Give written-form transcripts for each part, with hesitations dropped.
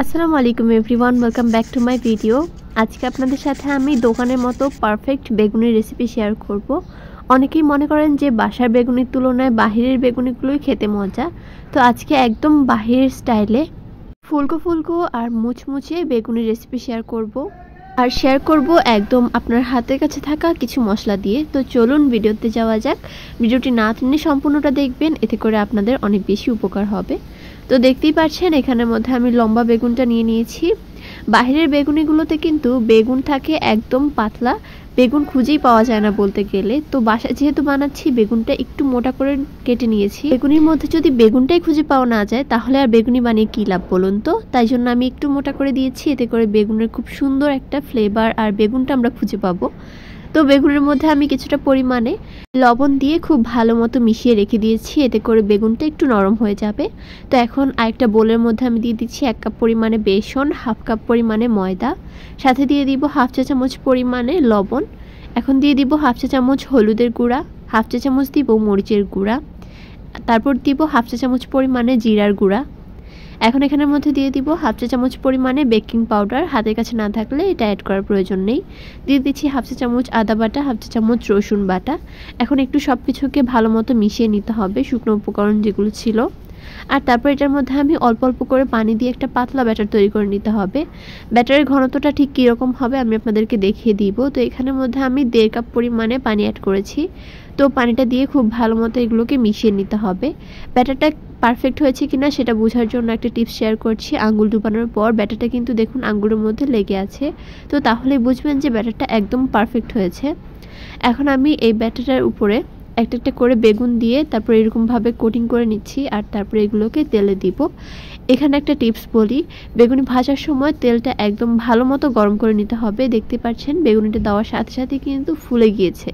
আসসালামু আলাইকুম everyone, welcome back to my video. আজকে আপনাদের সাথে আমি দোকানের মতো পারফেক্ট বেগুনের রেসিপি শেয়ার করব। অনেকেই মনে করেন যে বাসার বেগুনের তুলনায় বাহিরের বেগুনিগুলোই খেতে মজা, তো আজকে একদম বাহিরের স্টাইলে ফুলকো ফুলকো আর মুচমুচে বেগুনের রেসিপি শেয়ার করব। আর শেয়ার করব একদম আপনার হাতের কাছে থাকা কিছু মশলা দিয়ে। তো চলুন ভিডিওতে যাওয়া যাক। ভিডিওটি না টেনে সম্পূর্ণটা দেখবেন, এতে করে আপনাদের অনেক বেশি উপকার হবে। তো দেখতেই পাচ্ছেন এখানের মধ্যে আমি লম্বা বেগুনটা নিয়ে নিয়েছি। বাহিরের বেগুনিগুলোতে কিন্তু বেগুন থাকে একদম পাতলা, বেগুন খুঁজেই পাওয়া যায় না বলতে গেলে। তো বাসায় যেহেতু বানাচ্ছি, বেগুনটা একটু মোটা করে কেটে নিয়েছি। বেগুনির মধ্যে যদি বেগুনটাই খুঁজে পাওয়া না যায় তাহলে আর বেগুনি বানিয়ে কী লাভ বলুন তো। তাই জন্য আমি একটু মোটা করে দিয়েছি, এতে করে বেগুনের খুব সুন্দর একটা ফ্লেভার আর বেগুনটা আমরা খুঁজে পাবো। তো বেগুনের মধ্যে আমি কিছুটা পরিমাণে লবণ দিয়ে খুব ভালো মতো মিশিয়ে রেখে দিয়েছি, এতে করে বেগুনটা একটু নরম হয়ে যাবে। তো এখন আরেকটা বোলের মধ্যে আমি দিয়ে দিচ্ছি 1 কাপ পরিমাণে বেসন, 1/2 কাপ পরিমাণে ময়দা, সাথে দিয়ে দিব 1/2 চা চামচ পরিমাণে লবণ। এখন দিয়ে দিব 1/2 চা চামচ হলুদের গুঁড়া, 1/2 চা চামচ দিব মরিচের গুঁড়া, তারপর দিব 1/2 চা চামচ পরিমাণে জিরার গুঁড়া। এখন এখানের মধ্যে দিয়ে দিব 1/2 চা চামচ পরিমাণে বেকিং পাউডার, হাতের কাছে না থাকলে এটা অ্যাড করার প্রয়োজন নেই। দিয়ে দিচ্ছি 1/2 চা চামচ আদা বাটা, 1/2 চা চামচ রসুন বাটা। এখন একটু সব কিছুকে ভালো মতো মিশিয়ে নিতে হবে, শুকনো উপকরণ যেগুলো ছিল। আর তারপর এটার মধ্যে আমি অল্প অল্প করে পানি দিয়ে একটা পাতলা ব্যাটার তৈরি করে নিতে হবে। ব্যাটারের ঘনত্বটা ঠিক কীরকম হবে আমি আপনাদেরকে দেখিয়ে দিব। তো এখানের মধ্যে আমি 1.5 কাপ পরিমাণে পানি অ্যাড করেছি। তো পানিটা দিয়ে খুব ভালো মতো এগুলোকে মিশিয়ে নিতে হবে। ব্যাটারটা পারফেক্ট হয়েছে কিনা সেটা বোঝার জন্য একটা টিপস শেয়ার করছি। আঙ্গুল ডুবানোর পর ব্যাটারটা কিন্তু দেখুন আঙ্গুলের মধ্যে লেগে আছে, তো তাহলে বুঝবেন যে ব্যাটারটা একদম পারফেক্ট হয়েছে। এখন আমি এই ব্যাটারের উপরে একটা একটা করে বেগুন দিয়ে তারপর এরকমভাবে কোটিং করে নিচ্ছি, আর তারপরে এগুলোকে তেলে দিব। এখানে একটা টিপস বলি, বেগুনি ভাজার সময় তেলটা একদম ভালো মতো গরম করে নিতে হবে। দেখতে পাচ্ছেন বেগুনিটা দেওয়ার সাথে সাথে কিন্তু ফুলে গিয়েছে।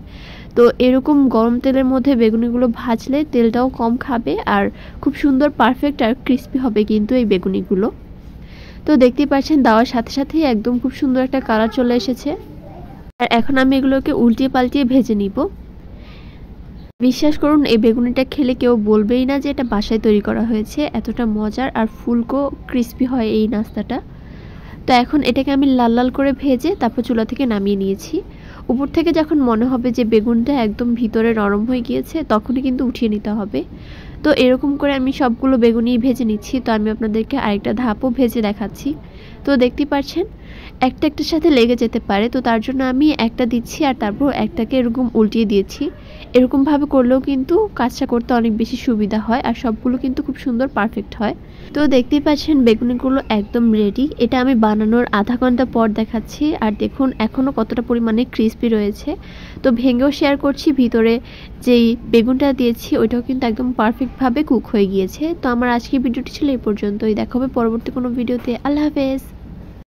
তো এরকম গরম তেলের মধ্যে বেগুনিগুলো ভাজলে তেলটাও কম খাবে আর খুব সুন্দর পারফেক্ট আর ক্রিস্পি হবে কিন্তু এই বেগুনিগুলো। তো দেখতেই পাচ্ছেন দেওয়ার সাথে সাথেই একদম খুব সুন্দর একটা কালার চলে এসেছে। আর এখন আমি এগুলোকে উল্টিয়ে পাল্টিয়ে ভেজে নিব। বিশ্বাস করুন এই বেগুনিটা খেলে কেউ বলবেই না যে এটা বাসায় তৈরি করা হয়েছে, এতটা মজার আর ফুলকো ক্রিস্পি হয় এই নাস্তাটা। তো এখন এটাকে আমি লাল লাল করে ভেজে তারপর চুলা থেকে নামিয়ে নিয়েছি। উপর থেকে যখন মনে হবে যে বেগুনটা একদম ভিতরে নরম হয়ে গিয়েছে তখনই কিন্তু উঠিয়ে নিতে হবে। তো এরকম করে আমি সবগুলো বেগুনি ভেজে নিচ্ছি। তো আমি আপনাদেরকে আরেকটা ধাপও ভেজে দেখাচ্ছি। তো দেখতেই পাচ্ছেন একটা একটার সাথে লেগে যেতে পারে, তো তার জন্য আমি একটা দিচ্ছি আর তারপর একটাকে এরকম উল্টিয়ে দিয়েছি। এরকমভাবে করলেও কিন্তু কাজটা করতে অনেক বেশি সুবিধা হয় আর সবগুলো কিন্তু খুব সুন্দর পারফেক্ট হয়। তো দেখতেই পাচ্ছেন বেগুনিগুলো একদম রেডি। এটা আমি বানানোর আধা ঘন্টা পর দেখাচ্ছি, আর দেখুন এখনও কতটা পরিমাণে ক্রিস্পি রয়েছে। তো ভেঙেও শেয়ার করছি, ভিতরে যেই বেগুনটা দিয়েছি ওইটাও কিন্তু একদম পারফেক্টভাবে কুক হয়ে গিয়েছে। তো আমার আজকের ভিডিওটি ছিল এই পর্যন্তই। দেখা হবে পরবর্তী কোনো ভিডিওতে। আল্লাহ হাফেজ।